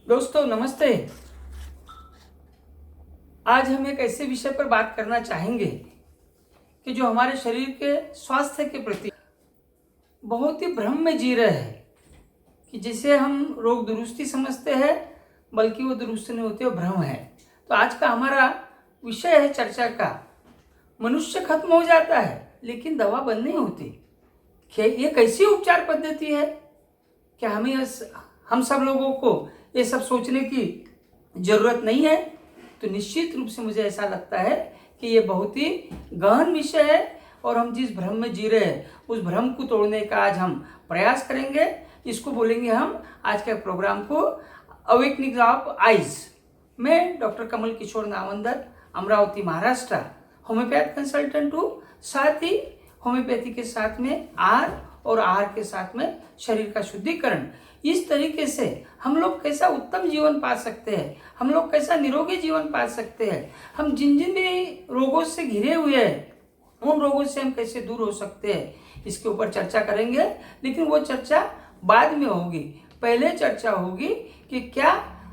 दोस्तों नमस्ते। आज हम एक ऐसे विषय पर बात करना चाहेंगे कि जो हमारे शरीर के स्वास्थ्य के प्रति बहुत ही भ्रम में जी रहे हैं कि जिसे हम रोग दुरुस्ती समझते हैं, बल्कि वो दुरुस्ती नहीं होती, वो भ्रम है। तो आज का हमारा विषय है चर्चा का, मनुष्य खत्म हो जाता है लेकिन दवा बंद नहीं होती। ये कैसी उपचार पद्धति है? क्या हम सब लोगों को ये सब सोचने की जरूरत नहीं है? तो निश्चित रूप से मुझे ऐसा लगता है कि ये बहुत ही गहन विषय है और हम जिस भ्रम में जी रहे हैं उस भ्रम को तोड़ने का आज हम प्रयास करेंगे। इसको बोलेंगे हम आज के प्रोग्राम को अवेकनिंग ऑफ आइज। मैं doctor Kamal Kishore Nawandar, Amravati Maharashtra, homeopath consultant हूँ। साथ ही होम्योपैथी के साथ में आहार के साथ में शरीर का शुद्धिकरण, इस तरीके से हम लोग कैसा उत्तम जीवन पा सकते हैं, हम लोग कैसा निरोगी जीवन पा सकते हैं, हम जिन जिन भी रोगों से घिरे हुए हैं उन रोगों से हम कैसे दूर हो सकते हैं, इसके ऊपर चर्चा करेंगे। लेकिन वो चर्चा बाद में होगी। पहले चर्चा होगी कि क्या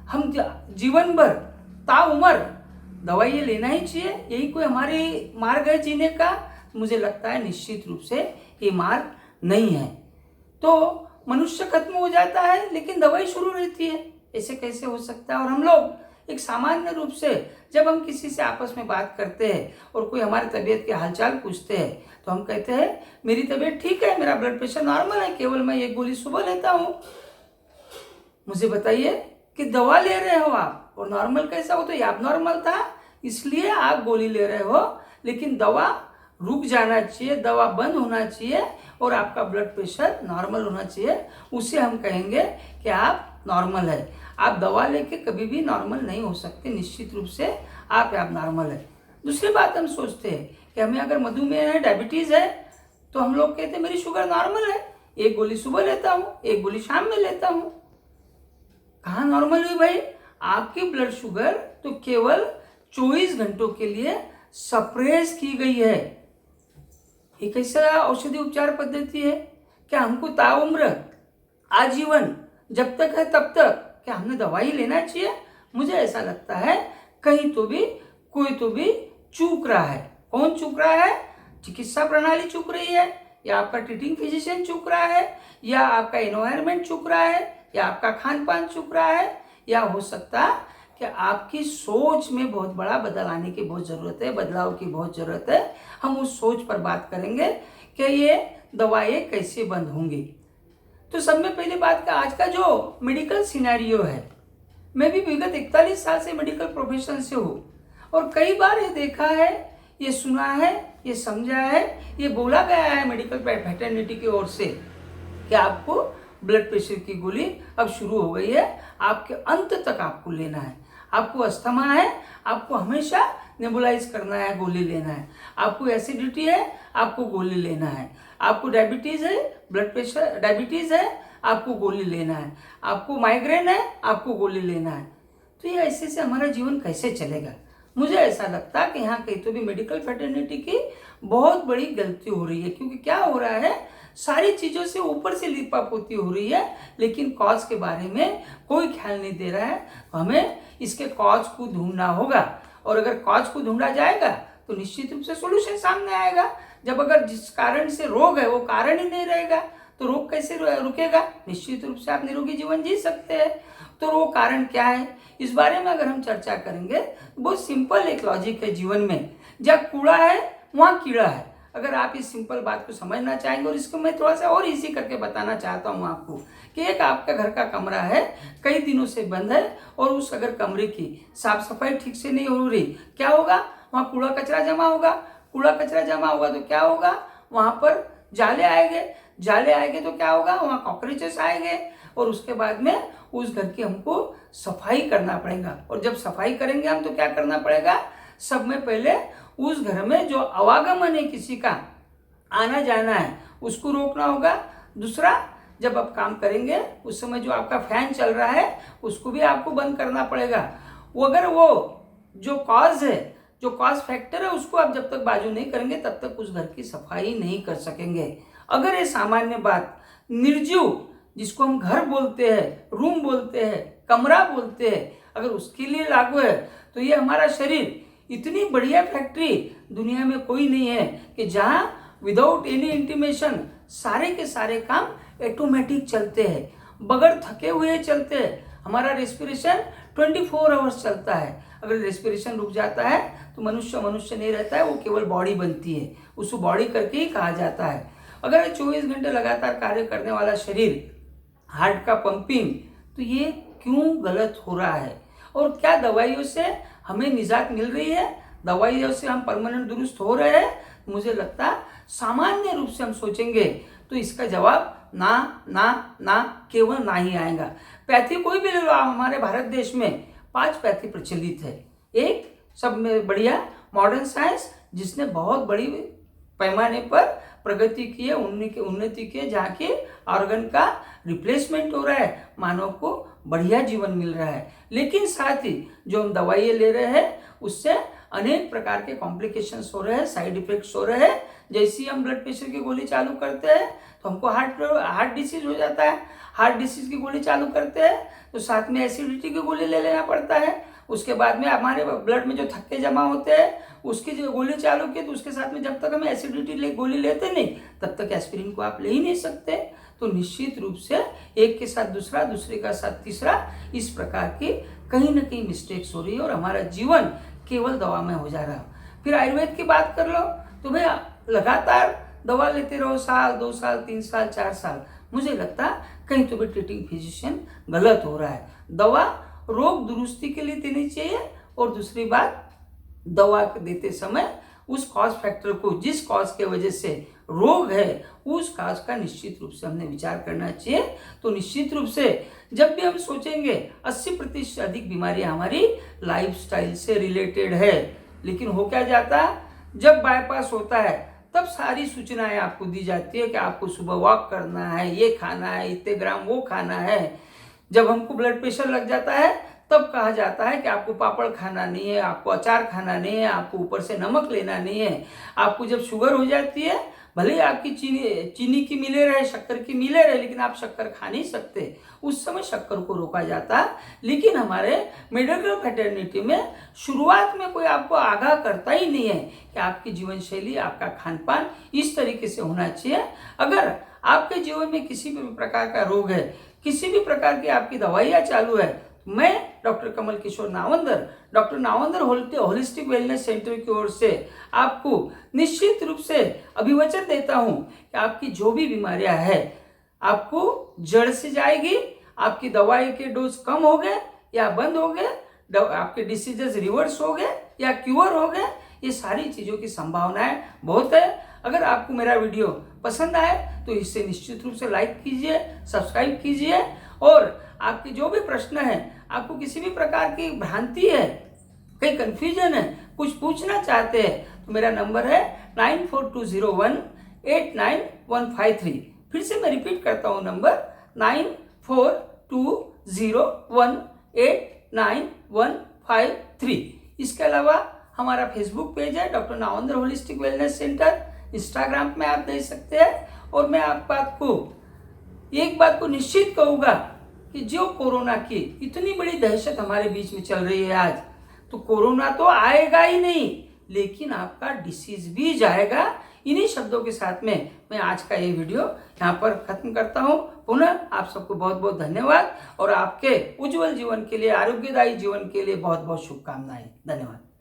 हम जीवन भर ताउम्र दवाई लेना ही चाहिए, यही कोई हमारी मार्ग है जीने का? मुझे लगता है निश्चित रूप से ये मार्ग नहीं है। तो मनुष्य खत्म हो जाता है लेकिन दवाई शुरू रहती है, ऐसे कैसे हो सकता है? और हम लोग एक सामान्य रूप से जब हम किसी से आपस में बात करते हैं और कोई हमारी तबीयत के हालचाल पूछते हैं तो हम कहते हैं मेरी तबीयत ठीक है, मेरा ब्लड प्रेशर नॉर्मल है, केवल मैं एक गोली सुबह लेता हूँ। मुझे बताइए कि दवा ले रहे हो आप और नॉर्मल कैसा हो? तो ये आप नॉर्मल था इसलिए आप गोली ले रहे हो, लेकिन दवा रुक जाना चाहिए, दवा बंद होना चाहिए और आपका ब्लड प्रेशर नॉर्मल होना चाहिए। उसे हम कहेंगे कि आप नॉर्मल है। आप दवा लेके कभी भी नॉर्मल नहीं हो सकते, निश्चित रूप से आप नॉर्मल है। दूसरी बात हम सोचते हैं कि हमें अगर मधुमेह है, डायबिटीज है, तो हम लोग कहते हैं मेरी शुगर नॉर्मल है, एक गोली सुबह लेता हूँ, एक गोली शाम में लेता हूँ। कहाँ नॉर्मल हुई भाई? आपकी ब्लड शुगर तो केवल 24 घंटों के लिए सप्रेस की गई है। ये कैसा औषधि उपचार पद्धति है? क्या हमको ताउम्र आजीवन जब तक है तब तक क्या हमने दवाई लेना चाहिए? मुझे ऐसा लगता है कहीं तो भी कोई तो भी चूक रहा है। कौन चूक रहा है? चिकित्सा प्रणाली चूक रही है, या आपका ट्रीटिंग फिजिशियन चूक रहा है, या आपका एनवायरमेंट चूक रहा है, या आपका खान पान चूक रहा है, या हो सकता है कि आपकी सोच में बहुत बड़ा बदलाव आने की बहुत ज़रूरत है, बदलाव की बहुत ज़रूरत है। हम उस सोच पर बात करेंगे कि ये दवाएं कैसे बंद होंगी। तो सब में पहली बात का आज का जो मेडिकल सिनेरियो है, मैं भी विगत 41 साल से मेडिकल प्रोफेशन से हूँ और कई बार ये देखा है, ये सुना है, ये समझा है, ये बोला गया है मेडिकल फ्रेटर्निटी की ओर से कि आपको ब्लड प्रेशर की गोली अब शुरू हो गई है, आपके अंत तक आपको लेना है। आपको अस्थमा है, आपको हमेशा नेबुलाइज करना है, गोली लेना है। आपको एसिडिटी है, आपको गोली लेना है। आपको डायबिटीज है, ब्लड प्रेशर डायबिटीज है, आपको गोली लेना है। आपको माइग्रेन है, आपको गोली लेना है। तो ये ऐसे से हमारा जीवन कैसे चलेगा? मुझे ऐसा लगता है कि यहाँ कहीं तो भी मेडिकल फ्रेटर्निटी की बहुत बड़ी गलती हो रही है, क्योंकि क्या हो रहा है, सारी चीज़ों से ऊपर से लिपापोती हो रही है, लेकिन कॉज के बारे में कोई ख्याल नहीं दे रहा है। हमें इसके कॉज को ढूंढना होगा और अगर कॉज को ढूंढा जाएगा तो निश्चित रूप से सोल्यूशन सामने आएगा। जब अगर जिस कारण से रोग है वो कारण ही नहीं रहेगा तो रोग कैसे रुकेगा? निश्चित रूप से आप निरोगी जीवन जी सकते हैं। तो वो कारण क्या है, इस बारे में अगर हम चर्चा करेंगे तो बहुत सिंपल एक लॉजिक है जीवन में, जहाँ कूड़ा है वहाँ कीड़ा है। अगर आप इस सिंपल बात को समझना चाहेंगे, और इसको मैं थोड़ा सा और इजी करके बताना चाहता हूँ आपको कि एक आपका घर का कमरा है, कई दिनों से बंद है और उस अगर कमरे की साफ सफाई ठीक से नहीं हो रही, क्या होगा? वहाँ कूड़ा कचरा जमा होगा। कूड़ा कचरा जमा होगा तो क्या होगा? वहाँ पर जाले आएंगे तो क्या होगा? वहाँ कॉकरोचेस आएंगे और उसके बाद में उस घर की हमको सफाई करना पड़ेगा। और जब सफाई करेंगे हम तो क्या करना पड़ेगा? सब में पहले उस घर में जो आवागमन है, किसी का आना जाना है, उसको रोकना होगा। दूसरा, जब आप काम करेंगे उस समय जो आपका फैन चल रहा है उसको भी आपको बंद करना पड़ेगा। वो अगर वो जो कॉज है, जो कॉज फैक्टर है, उसको आप जब तक बाजू नहीं करेंगे तब तक उस घर की सफाई नहीं कर सकेंगे। अगर ये सामान्य बात निर्जीव, जिसको हम घर बोलते हैं, रूम बोलते हैं, कमरा बोलते हैं, अगर उसके लिए लागू है तो ये हमारा शरीर इतनी बढ़िया फैक्ट्री दुनिया में कोई नहीं है कि जहां विदाउट एनी इंटीमेशन सारे के सारे काम ऑटोमेटिक चलते हैं, बगैर थके हुए चलते हैं। हमारा रेस्पिरेशन 24 आवर्स चलता है। अगर रेस्पिरेशन रुक जाता है तो मनुष्य नहीं रहता है, वो केवल बॉडी बनती है, उसको बॉडी करके ही कहा जाता है। अगर 24 घंटे लगातार कार्य करने वाला शरीर, हार्ट का पंपिंग, तो ये क्यों गलत हो रहा है? और क्या दवाइयों से हमें निजात मिल रही है? दवाइयों से हम परमानेंट दुरुस्त हो रहे हैं? मुझे लगता है सामान्य रूप से हम सोचेंगे तो इसका जवाब ना ना ना, केवल ना ही आएगा। पैथी कोई भी ले लो, हमारे भारत देश में 5 पैथी प्रचलित है। एक सब में बढ़िया मॉडर्न साइंस, जिसने बहुत बड़ी पैमाने पर प्रगति की है, उन्नति की है, जहाँ के ऑर्गन का रिप्लेसमेंट हो रहा है, मानव को बढ़िया जीवन मिल रहा है। लेकिन साथ ही जो हम दवाइयाँ ले रहे हैं उससे अनेक प्रकार के कॉम्प्लिकेशंस हो रहे हैं, साइड इफेक्ट्स हो रहे हैं। जैसे ही हम ब्लड प्रेशर की गोली चालू करते हैं तो हमको हार्ट डिसीज हो जाता है। हार्ट डिसीज की गोली चालू करते हैं तो साथ में एसिडिटी की गोली ले लेना पड़ता है। उसके बाद में हमारे ब्लड में जो थक्के जमा होते हैं उसकी जो गोली चालू की तो उसके साथ में जब तक हम एसिडिटी गोली लेते नहीं तब तक एस्पिरिन को आप ले ही नहीं सकते। तो निश्चित रूप से एक के साथ दूसरा, दूसरे का साथ तीसरा, इस प्रकार की कहीं ना कहीं मिस्टेक्स हो रही है और हमारा जीवन केवल दवा में हो जा रहा है। फिर आयुर्वेद की बात कर लो तो भैया लगातार दवा लेते रहो, साल 2 साल 3 साल 4 साल, मुझे लगता कहीं तो भी ट्रीटिंग फिजिशियन गलत हो रहा है। दवा रोग दुरुस्ती के लिए देनी चाहिए और दूसरी बात, दवा देते समय उस कॉज फैक्टर को, जिस कॉज के वजह से रोग है, उस कॉज का निश्चित रूप से हमने विचार करना चाहिए। तो निश्चित रूप से जब भी हम सोचेंगे 80% से अधिक बीमारियां हमारी लाइफस्टाइल से रिलेटेड है। लेकिन हो क्या जाता है, जब बाईपास होता है तब सारी सूचनाएं आपको दी जाती है कि आपको सुबह वॉक करना है, ये खाना है, इतने ग्राम वो खाना है। जब हमको ब्लड प्रेशर लग जाता है तब कहा जाता है कि आपको पापड़ खाना नहीं है, आपको अचार खाना नहीं है, आपको ऊपर से नमक लेना नहीं है। आपको जब शुगर हो जाती है, भले ही आपकी चीनी की मिले रहे, शक्कर की मिले रहे, लेकिन आप शक्कर खा नहीं सकते, उस समय शक्कर को रोका जाता है। लेकिन हमारे मेडिकल फैटर्निटी में शुरुआत में कोई आपको आगाह करता ही नहीं है कि आपकी जीवन शैली, आपका खान पान इस तरीके से होना चाहिए। अगर आपके जीवन में किसी भी प्रकार का रोग है, किसी भी प्रकार की आपकी दवाइयाँ चालू है, मैं doctor Kamal Kishore Navandar, doctor Navandar holistic wellness centre की ओर से आपको निश्चित रूप से अभिवचन देता हूं कि आपकी जो भी बीमारियां हैं आपको जड़ से जाएगी। आपकी दवाई के डोज कम हो गए या बंद हो गए, आपके डिसीजेस रिवर्स हो गए या क्योर हो गए, ये सारी चीज़ों की संभावनाएं बहुत है। अगर आपको मेरा वीडियो पसंद आए तो इसे निश्चित रूप से लाइक कीजिए, सब्सक्राइब कीजिए और आपके जो भी प्रश्न है, आपको किसी भी प्रकार की भ्रांति है, कहीं कंफ्यूजन है, कुछ पूछना चाहते हैं तो मेरा नंबर है 9420189153। फिर से मैं रिपीट करता हूँ नंबर 9420189153। इसके अलावा हमारा फेसबुक पेज है doctor Navandar holistic wellness centre, Instagram में आप देख सकते हैं। और मैं एक बात को निश्चित कहूँगा कि जो कोरोना की इतनी बड़ी दहशत हमारे बीच में चल रही है आज, तो कोरोना तो आएगा ही नहीं, लेकिन आपका डिसीज भी जाएगा। इन्हीं शब्दों के साथ में मैं आज का ये वीडियो यहाँ पर खत्म करता हूँ। पुनः आप सबको बहुत बहुत धन्यवाद और आपके उज्जवल जीवन के लिए, आरोग्यदायी जीवन के लिए बहुत बहुत शुभकामनाएं। धन्यवाद।